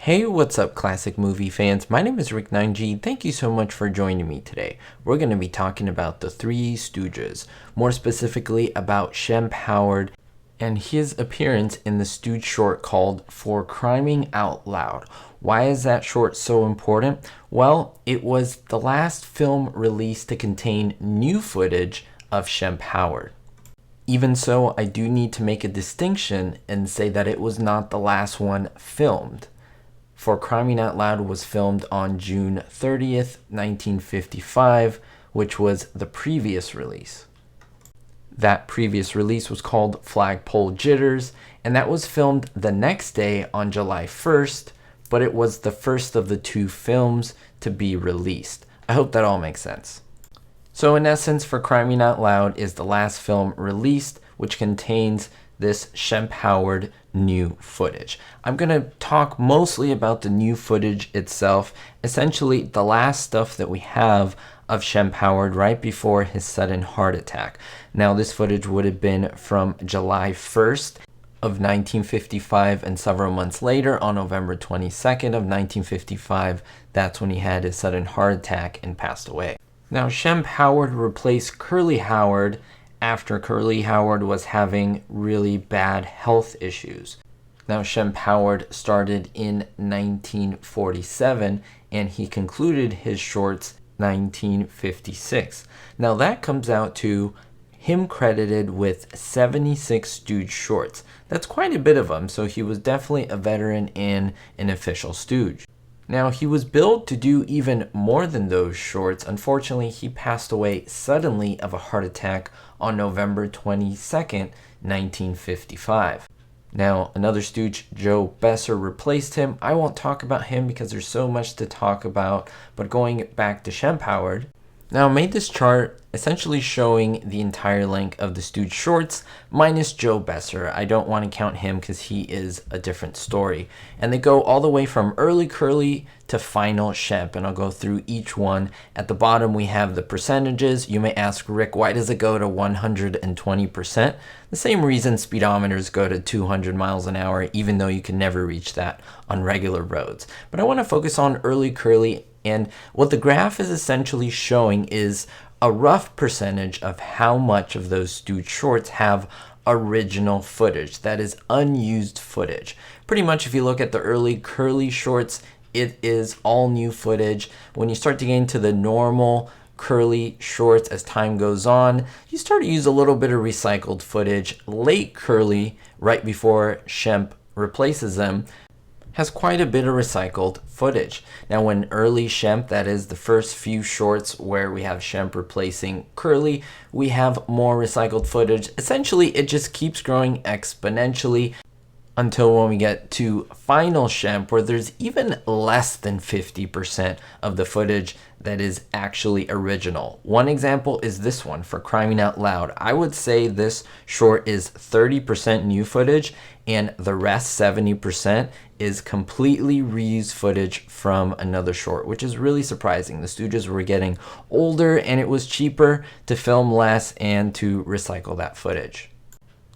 Hey, what's up, classic movie fans? My name is Rick9G. Thank you so much for joining me today. We're going to be talking about the Three Stooges, more specifically about Shemp Howard and his appearance in the Stooge short called For Criming Out Loud. Why is that short so important? Well, it was the last film released to contain new footage of Shemp Howard. Even so, I do need to make a distinction and say that it was not the last one filmed. For Criming Out Loud was filmed on June 30th, 1955, which was the previous release. That previous release was called Flagpole Jitters, and that was filmed the next day on July 1st, but it was the first of the two films to be released. I hope that all makes sense. So in essence, For Criming Out Loud is the last film released, which contains this Shemp Howard new footage. I'm going to talk mostly about the new footage itself, essentially the last stuff that we have of Shemp Howard right before his sudden heart attack. Now, this footage would have been from July 1st of 1955, and several months later, on November 22nd of 1955, that's when he had his sudden heart attack and passed away. Now, Shemp Howard replaced Curly Howard after Curly Howard was having really bad health issues. Now, Shemp Howard started in 1947 and he concluded his shorts 1956. Now, that comes out to him credited with 76 Stooge shorts. That's quite a bit of them, so he was definitely a veteran and an official Stooge. Now, he was billed to do even more than those shorts. Unfortunately, he passed away suddenly of a heart attack on November 22nd, 1955. Now, another Stooge, Joe Besser, replaced him. I won't talk about him because there's so much to talk about, but going back to Shemp Howard. Now, I made this chart essentially showing the entire length of the Stooge shorts minus Joe Besser. I don't want to count him because he is a different story. And they go all the way from early Curly to final Shemp, and I'll go through each one. At the bottom, we have the percentages. You may ask, Rick, why does it go to 120%? The same reason speedometers go to 200 miles an hour, even though you can never reach that on regular roads. But I want to focus on early Curly. And what the graph is essentially showing is a rough percentage of how much of those Stooge shorts have original footage, that is unused footage. Pretty much if you look at the early Curly shorts, it is all new footage. When you start to get into the normal Curly shorts as time goes on, you start to use a little bit of recycled footage. Late Curly, right before Shemp replaces them, has quite a bit of recycled footage. Now, when early Shemp, that is the first few shorts where we have Shemp replacing Curly, we have more recycled footage. Essentially, it just keeps growing exponentially until when we get to final Shemp, where there's even less than 50% of the footage that is actually original. One example is this one, For Criming Out Loud. I would say this short is 30% new footage, and the rest, 70%, is completely reused footage from another short, which is really surprising. The Stooges were getting older, and it was cheaper to film less and to recycle that footage.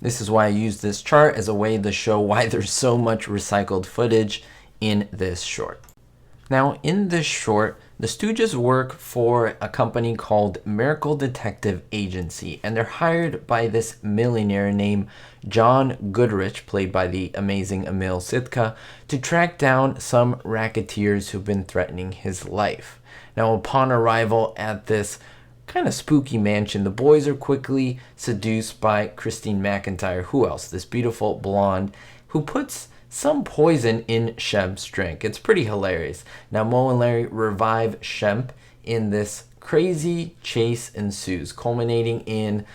This is why I use this chart as a way to show why there's so much recycled footage in this short. Now, in this short, the Stooges work for a company called Miracle Detective Agency, and they're hired by this millionaire named John Goodrich, played by the amazing Emil Sitka, to track down some racketeers who've been threatening his life. Now, upon arrival at this kind of spooky mansion, the boys are quickly seduced by Christine McIntyre. Who else? This beautiful blonde who puts some poison in Shemp's drink. It's pretty hilarious. Now, Moe and Larry revive Shemp in this crazy chase ensues, culminating in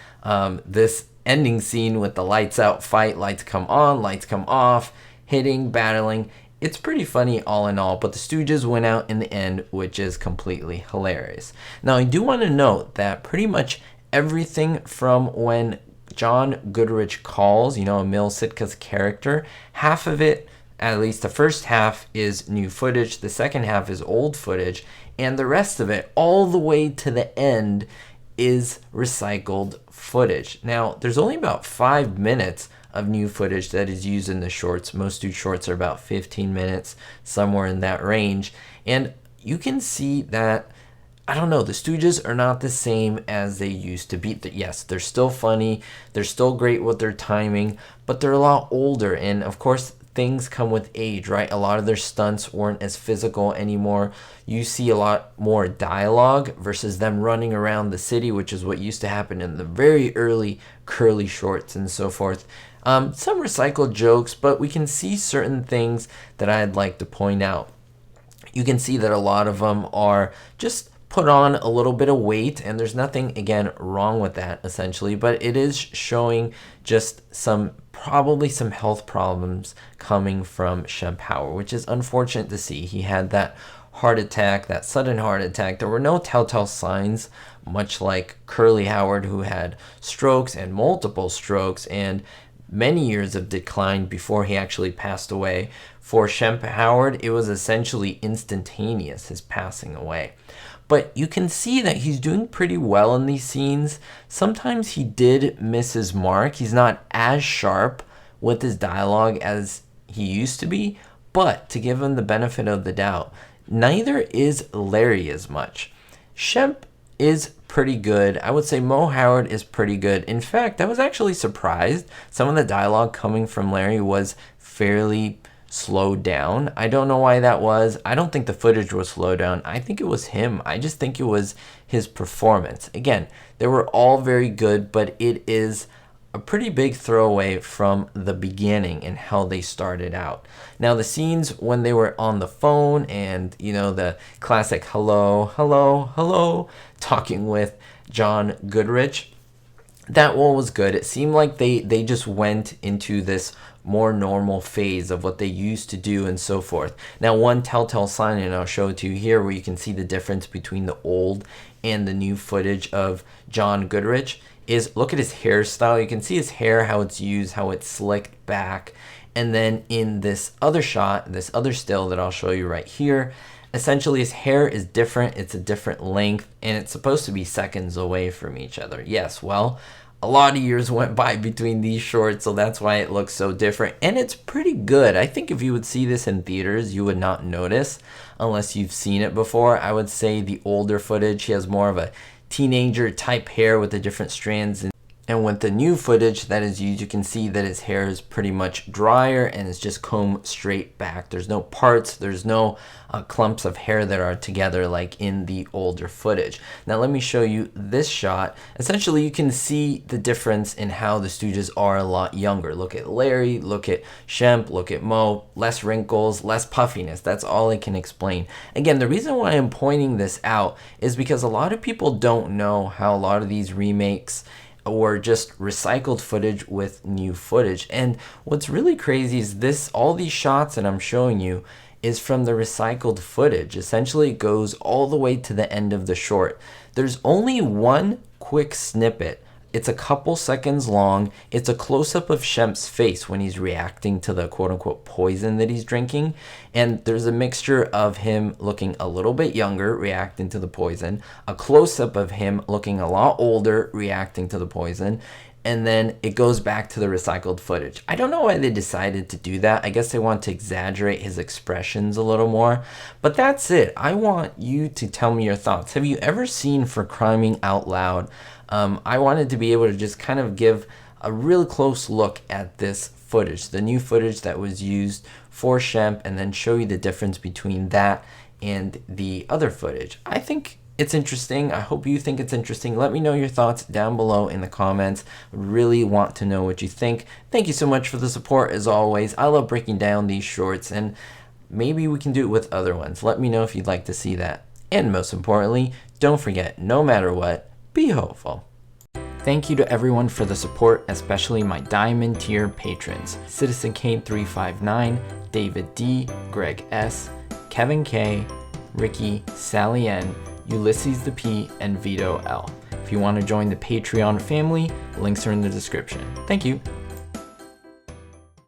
this ending scene with the lights out fight. Lights come on, lights come off, hitting, battling. It's pretty funny all in all, but the Stooges win out in the end, which is completely hilarious. Now, I do want to note that pretty much everything from when John Goodrich calls, Emil Sitka's character, half of it, at least the first half, is new footage, the second half is old footage, and the rest of it, all the way to the end, is recycled footage. Now, there's only about 5 minutes of new footage that is used in the shorts. Most Stooge shorts are about 15 minutes, somewhere in that range. And you can see that, I don't know, the Stooges are not the same as they used to be. Yes, they're still funny, they're still great with their timing, but they're a lot older. And of course, things come with age, right? A lot of their stunts weren't as physical anymore. You see a lot more dialogue versus them running around the city, which is what used to happen in the very early Curly shorts and so forth. Some recycled jokes, but we can see certain things that I'd like to point out. You can see that a lot of them are just put on a little bit of weight, and there's nothing, again, wrong with that essentially, but it is showing just probably some health problems coming from Shemp Howard, which is unfortunate to see. He had that heart attack, that sudden heart attack. There were no telltale signs, much like Curly Howard, who had strokes and multiple strokes and many years of decline before he actually passed away. For Shemp Howard, it was essentially instantaneous, his passing away. But you can see that he's doing pretty well in these scenes. Sometimes he did miss his mark. He's not as sharp with his dialogue as he used to be, but to give him the benefit of the doubt, neither is Larry as much. Shemp is pretty good. I would say Mo Howard is pretty good. In fact, I was actually surprised. Some of the dialogue coming from Larry was fairly slowed down. I don't know why that was. I don't think the footage was slowed down. I think it was him. I just think it was his performance. Again, they were all very good, but it is a pretty big throwaway from the beginning and how they started out. Now, the scenes when they were on the phone and, you know, the classic hello, hello, hello, talking with John Goodrich, that one was good. It seemed like they just went into this more normal phase of what they used to do and so forth. Now, one telltale sign, and I'll show it to you here, where you can see the difference between the old and the new footage of John Goodrich, is look at his hairstyle. You can see his hair, how it's used, how it's slicked back. And then in this other shot, this other still that I'll show you right here, essentially his hair is different. It's a different length, and it's supposed to be seconds away from each other. Yes, well, a lot of years went by between these shorts, so that's why it looks so different. And it's pretty good. I think if you would see this in theaters, you would not notice unless you've seen it before. I would say the older footage, he has more of a teenager type hair with the different strands. And with the new footage that is used, you can see that his hair is pretty much drier and it's just combed straight back. There's no parts, there's no clumps of hair that are together like in the older footage. Now let me show you this shot. Essentially, you can see the difference in how the Stooges are a lot younger. Look at Larry, look at Shemp, look at Mo. Less wrinkles, less puffiness. That's all I can explain. Again, the reason why I'm pointing this out is because a lot of people don't know how a lot of these remakes or just recycled footage with new footage. And what's really crazy is all these shots that I'm showing you is from the recycled footage. Essentially, it goes all the way to the end of the short. There's only one quick snippet. It's a couple seconds long. It's a close-up of Shemp's face when he's reacting to the quote-unquote poison that he's drinking. And there's a mixture of him looking a little bit younger, reacting to the poison, a close-up of him looking a lot older, reacting to the poison, and then it goes back to the recycled footage. I don't know why they decided to do that. I guess they want to exaggerate his expressions a little more. But that's it. I want you to tell me your thoughts. Have you ever seen For Crying Out Loud? I wanted to be able to just kind of give a real close look at this footage, the new footage that was used for Shemp, and then show you the difference between that and the other footage. I think it's interesting. I hope you think it's interesting. Let me know your thoughts down below in the comments. Really want to know what you think. Thank you so much for the support as always. I love breaking down these shorts, and maybe we can do it with other ones. Let me know if you'd like to see that. And most importantly, don't forget, no matter what, be hopeful. Thank you to everyone for the support, especially my Diamond tier patrons: Citizen Kane359, David D, Greg S, Kevin K, Ricky, Sally N, Ulysses the P, and Vito L. If you want to join the Patreon family, links are in the description. Thank you.